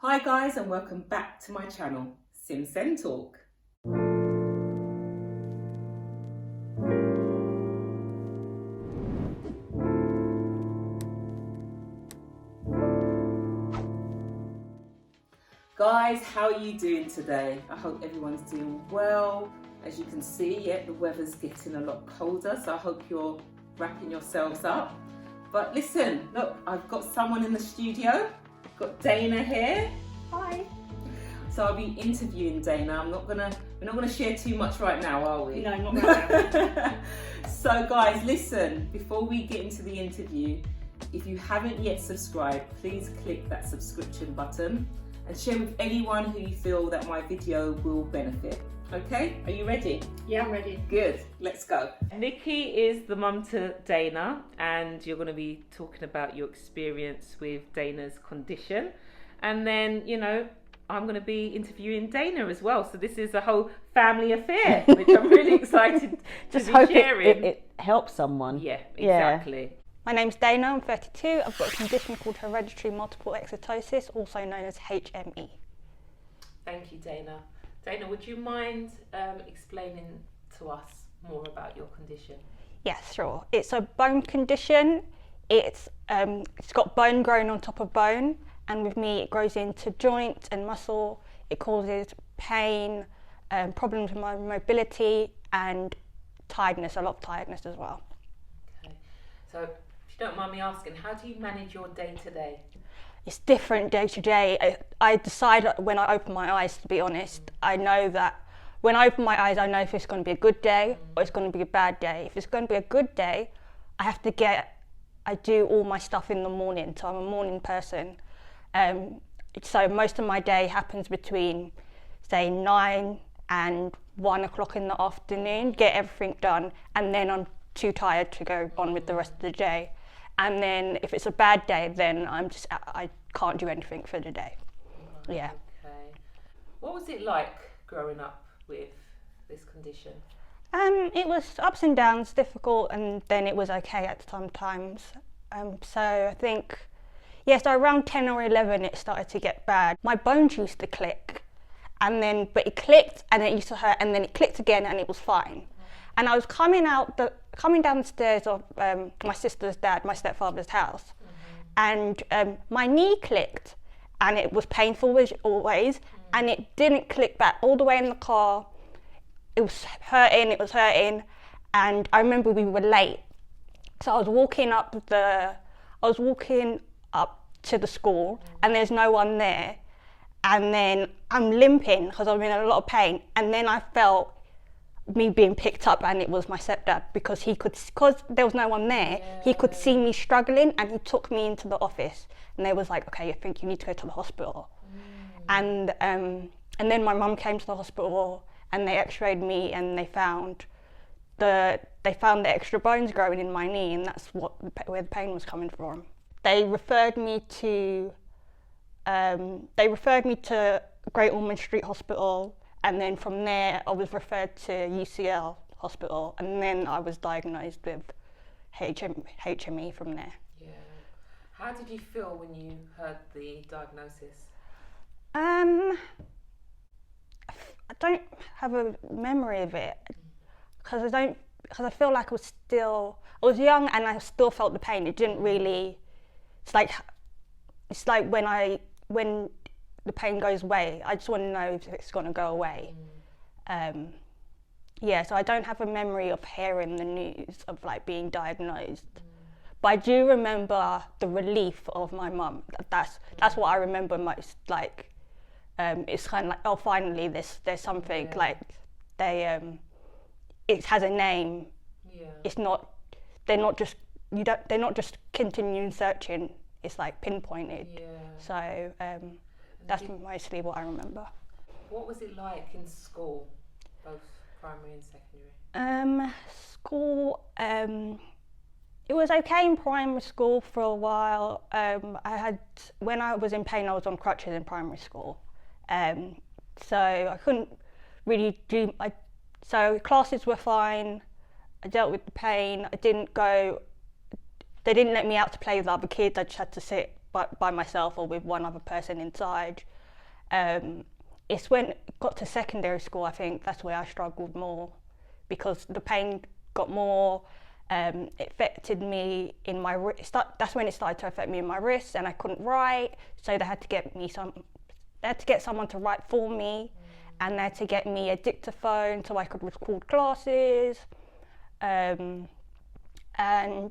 Hi guys, and welcome back to my channel, Simsen Talk. Guys, how are you doing today? I hope everyone's doing well. As you can see, the weather's getting a lot colder, so I hope you're wrapping yourselves up. But listen, look, I've got someone in the studio. I've got Daina here. Hi. So I'll be interviewing Daina. We're not gonna share too much right now, are we? No, not right now. So guys, listen, before we get into the interview, if you haven't yet subscribed, please click that subscription button and share with anyone who you feel that my video will benefit. Okay, are you ready? Yeah, I'm ready. Good, let's go. Nikki is the mum to Daina, and you're going to be talking about your experience with Daina's condition. And then, I'm going to be interviewing Daina as well. So this is a whole family affair, which I'm really excited to Just be hope sharing. it helps someone. Yeah, exactly. Yeah. My name's Daina, I'm 32. I've got a condition called Hereditary Multiple Exostosis, also known as HME. Thank you, Daina. Daina, would you mind explaining to us more about your condition? Yes, sure. It's a bone condition. It's got bone growing on top of bone, and with me it grows into joint and muscle. It causes pain, problems with my mobility, and tiredness, a lot of tiredness as well. Okay. So, if you don't mind me asking, how do you manage your day to day? It's different day to day. I decide when I open my eyes, to be honest. I know that when I open my eyes, I know if it's going to be a good day or it's going to be a bad day. If it's going to be a good day, I do all my stuff in the morning, so I'm a morning person. So most of my day happens between, say, 9 and 1 o'clock in the afternoon, get everything done, and then I'm too tired to go on with the rest of the day. And then if it's a bad day, then I can't do anything for the day. Right, Yeah. Okay. What was it like growing up with this condition? It was ups and downs, difficult, and then it was okay at some times. So I think, so around 10 or 11 it started to get bad. My bones used to click, but it clicked and it used to hurt, and then it clicked again and it was fine. And I was coming down the stairs of my sister's dad, my stepfather's house, and my knee clicked, and it was painful as always, and it didn't click back all the way in the car. It was hurting, and I remember we were late, so I was walking up to the school, and there's no one there, and then I'm limping because I'm in a lot of pain, and then I felt me being picked up, and it was my stepdad, because there was no one there. Yeah. He could see me struggling, and he took me into the office, and they was like, okay, I think you need to go to the hospital. And then my mum came to the hospital, and they x-rayed me, and they found the extra bones growing in my knee, and that's where the pain was coming from. They referred me to Great Ormond Street Hospital, and then from there I was referred to UCL Hospital, and then I was diagnosed with HME from there. Yeah. How did you feel when you heard the diagnosis? I don't have a memory of it, because I feel like I was young and I still felt the pain. It didn't really. It's like when the pain goes away, I just want to know if it's going to go away. So I don't have a memory of hearing the news of being diagnosed, but I do remember the relief of my mum. That's what I remember most. It's kind of like, oh, finally there's something. Yeah. It has a name. Yeah. It's not. They're not just continuing searching. It's pinpointed. Yeah. So that's mostly what I remember. What was it like in school, both primary and secondary? School. It was okay in primary school for a while. When I was in pain, I was on crutches in primary school. So I couldn't really do. So classes were fine. I dealt with the pain. They didn't let me out to play with other kids. I just had to sit by myself or with one other person inside. It's when it got to secondary school, I think that's where I struggled more, because the pain got more. It affected me in my wrist. That's when it started to affect me in my wrists, and I couldn't write. So they had to get someone to write for me, and they had to get me a dictaphone so I could record classes. And I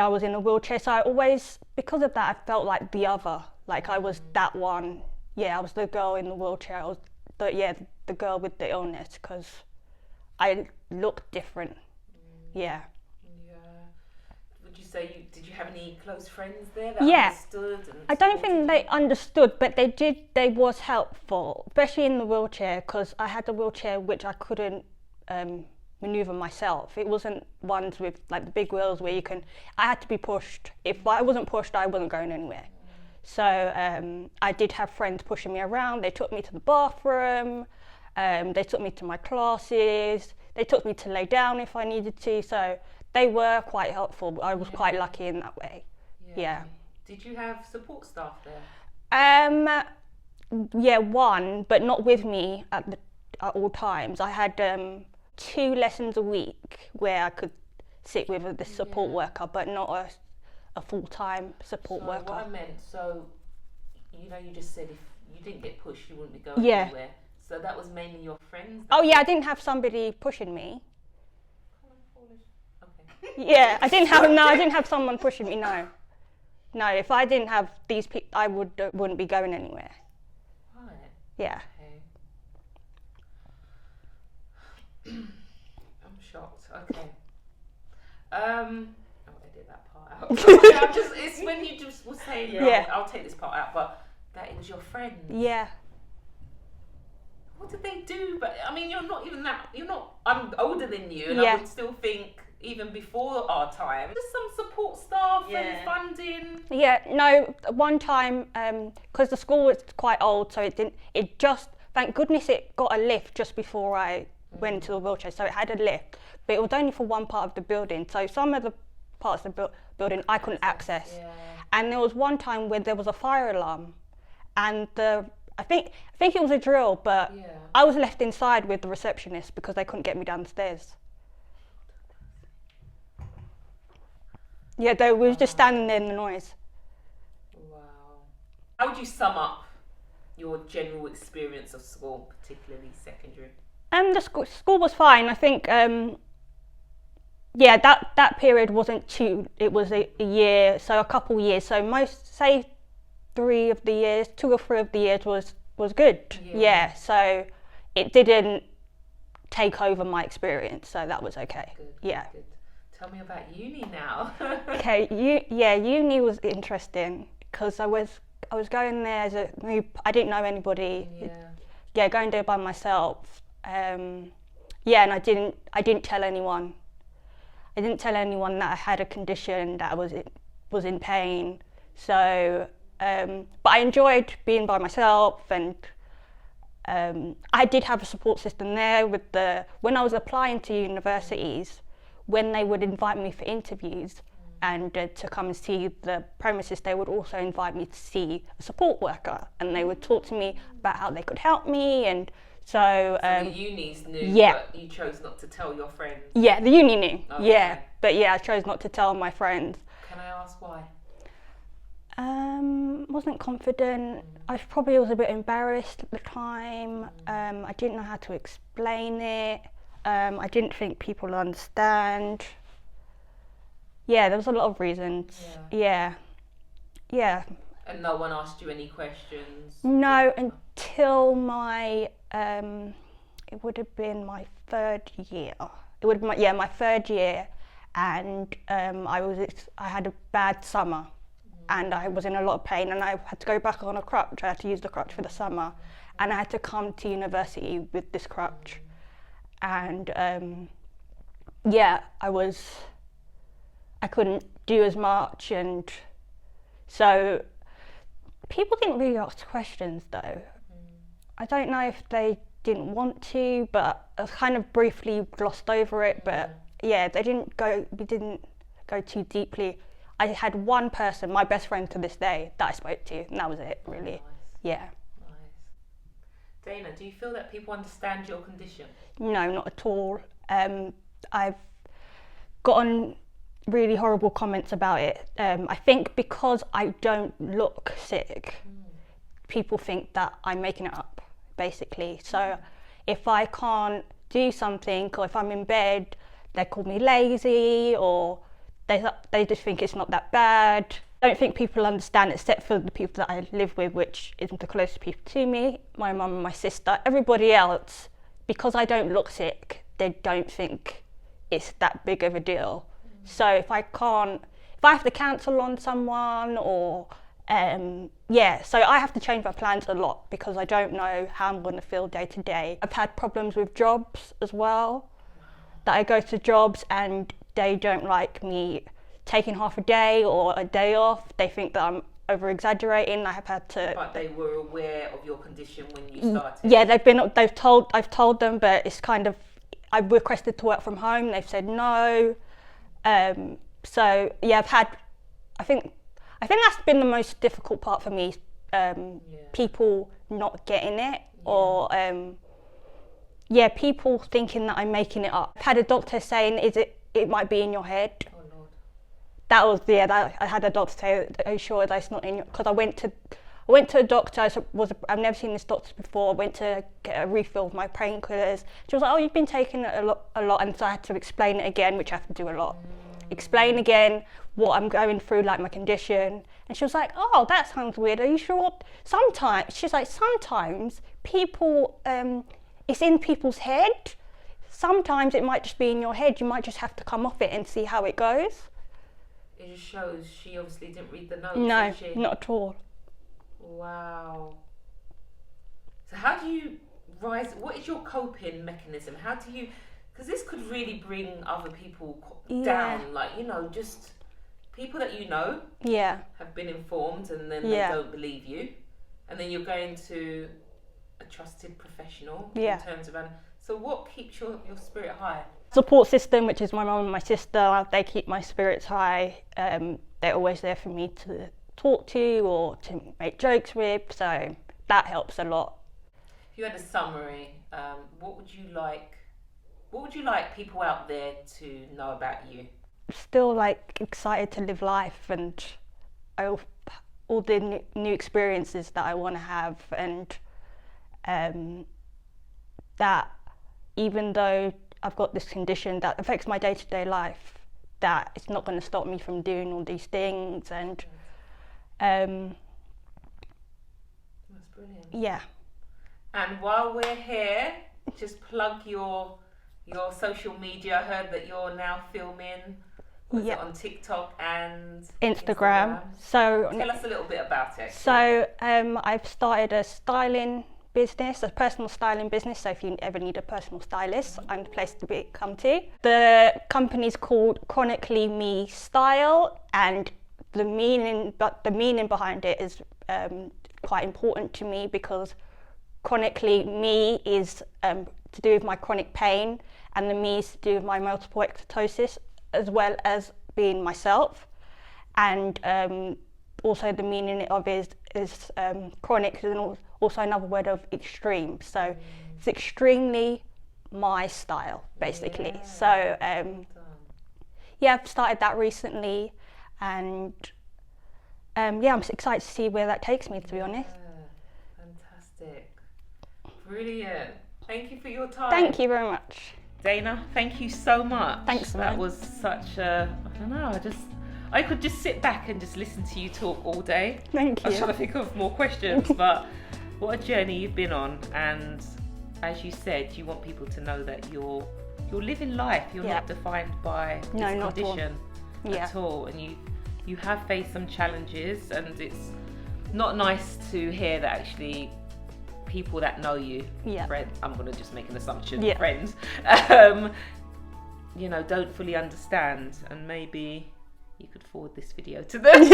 was in a wheelchair, so I always, because of that, I felt like the other, like I was that one. I was the girl in the wheelchair. I was the girl with the illness, because I looked different. Yeah. Would you say did you have any close friends there that understood? I don't think they understood, but they did. They was helpful, especially in the wheelchair, because I had a wheelchair which I couldn't maneuver myself. It wasn't ones with like the big wheels where I had to be pushed. If I wasn't pushed, I wasn't going anywhere. So I did have friends pushing me around. They took me to the bathroom. They took me to my classes. They took me to lay down if I needed to. So they were quite helpful. I was quite lucky in that way. Yeah. Did you have support staff there? One, but not with me at all times. I had 2 lessons a week where I could sit with the support worker, but not a full-time support worker. What I meant, you just said if you didn't get pushed, you wouldn't be going anywhere. So that was mainly your friends? I didn't have somebody pushing me. Okay. I didn't have someone pushing me, no. No, if I didn't have these people, I wouldn't be going anywhere. Right. Yeah. Okay. I'm shocked. Okay. I'll edit that part out. It's when you just were saying, I'll take this part out, but that it was your friend. Yeah. What did they do? But I mean, I'm older than you, and I would still think, even before our time, just some support staff and funding. Yeah, no, one time, because the school was quite old, so thank goodness it got a lift just before I went into the wheelchair, so it had a lift, but it was only for one part of the building, so some of the parts of the building I couldn't access. And there was one time where there was a fire alarm, and I think it was a drill, but I was left inside with the receptionist because they couldn't get me downstairs. We were just standing there in the noise. Wow. How would you sum up your general experience of school, particularly secondary? The school was fine. I think, that period wasn't it was a year, so a couple years. So 2 or 3 of the years was good. Yeah, so it didn't take over my experience, so that was okay. Good, yeah. Good. Tell me about uni now. Okay, uni was interesting because I was going there as a new. I didn't know anybody. Yeah. Going there by myself. And I didn't tell anyone. I didn't tell anyone that I had a condition, that I was in pain. So, but I enjoyed being by myself, and I did have a support system there when I was applying to universities. When they would invite me for interviews and to come and see the premises, they would also invite me to see a support worker, and they would talk to me about how they could help me. And so the unis knew, but you chose not to tell your friends. Yeah, the uni knew. Okay. But I chose not to tell my friends. Can I ask why? Wasn't confident. I probably was a bit embarrassed at the time. I didn't know how to explain it. I didn't think people would understand. Yeah, there was a lot of reasons. Yeah. And no one asked you any questions? No, until my, it would have been my 3rd year. It would have been my 3rd year, and I had a bad summer, and I was in a lot of pain, and I had to go back on a crutch. I had to use the crutch for the summer, and I had to come to university with this crutch. And I couldn't do as much, and so people didn't really ask questions though. I don't know if they didn't want to, but I kind of briefly glossed over it. But we didn't go too deeply. I had one person, my best friend to this day, that I spoke to, and that was it, really. Nice. Yeah. Nice. Daina, do you feel that people understand your condition? No, not at all. I've gotten really horrible comments about it. I think because I don't look sick, people think that I'm making it up, basically. So if I can't do something, or if I'm in bed, they call me lazy, or they just think it's not that bad. I don't think people understand, except for the people that I live with, which isn't the closest people to me, my mum and my sister. Everybody else, because I don't look sick, they don't think it's that big of a deal. So if I have to cancel on someone, or so I have to change my plans a lot because I don't know how I'm going to feel day to day. I've had problems with jobs as well, that I go to jobs and they don't like me taking half a day or a day off. They think that I'm over exaggerating. I have had to. But they were aware of your condition when you started. Yeah, I've told them, but it's kind of, I've requested to work from home. They've said no. So yeah, I think that's been the most difficult part for me. People not getting it, or people thinking that I'm making it up. I've had a doctor saying, it might be in your head. Oh Lord. That was, I had a doctor say, are you sure that it's not in your, because I went to a doctor, I've never seen this doctor before. I went to get a refill of my painkillers. She was like, oh, you've been taking it a lot, and so I had to explain it again, which I have to do a lot. Explain again what I'm going through, like my condition. And she was like, oh, that sounds weird, are you sure? She's like, sometimes people, it's in people's head. Sometimes it might just be in your head. You might just have to come off it and see how it goes. It just shows she obviously didn't read the notes. No, did she? not at all. Wow. So how do you rise? What is your coping mechanism? How do you? Because this could really bring other people down. Like, just people that have been informed, and then they don't believe you, and then you're going to a trusted professional in terms of. So what keeps your spirit high? Support system, which is my mum and my sister. They keep my spirits high. They're always there for me to talk to or to make jokes with, so that helps a lot. If you had a summary, what would you like people out there to know about you? Still excited to live life, and all the new experiences that I want to have, and that even though I've got this condition that affects my day-to-day life, that it's not going to stop me from doing all these things. And that's brilliant. Yeah. And while we're here, just plug your social media. I heard that you're now filming on TikTok and Instagram. So tell us a little bit about it. So I've started a personal styling business. So if you ever need a personal stylist, I'm the place to come to. The company's called Chronically Me Style, and the meaning behind it is quite important to me, because chronically me is to do with my chronic pain, and the me is to do with my multiple exostosis, as well as being myself. And also the meaning of it is chronic, and also another word of extreme. So it's extremely my style, basically. So I've started that recently, and I'm excited to see where that takes me, to be honest. Fantastic. Brilliant. Thank you for your time. Thank you very much. Daina, thank you so much. Thanks, That man. was such a, I could just sit back and just listen to you talk all day. Thank you. I was trying to think of more questions, but what a journey you've been on. And as you said, you want people to know that you're living life. You're not defined by this condition at all. And you have faced some challenges, and it's not nice to hear that actually people that know you, friends, I'm going to just make an assumption, friends, don't fully understand, and maybe you could forward this video to them.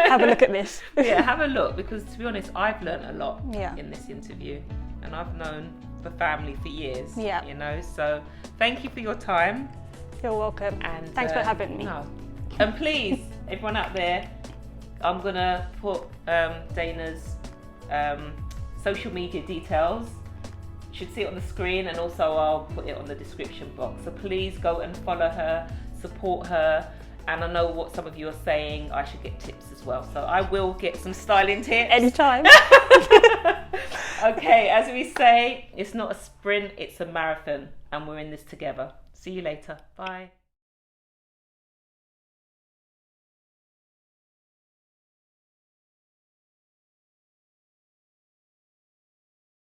Have a look at this. Have a look, because to be honest, I've learned a lot in this interview, and I've known the family for years, so thank you for your time. You're welcome. And thanks for having me. No. And please, everyone out there, I'm gonna put Daina's social media details. You should see it on the screen, and also I'll put it on the description box. So please go and follow her, support her. And I know what some of you are saying, I should get tips as well. So I will get some styling tips. Anytime. Okay, as we say, it's not a sprint, it's a marathon. And we're in this together. See you later. Bye.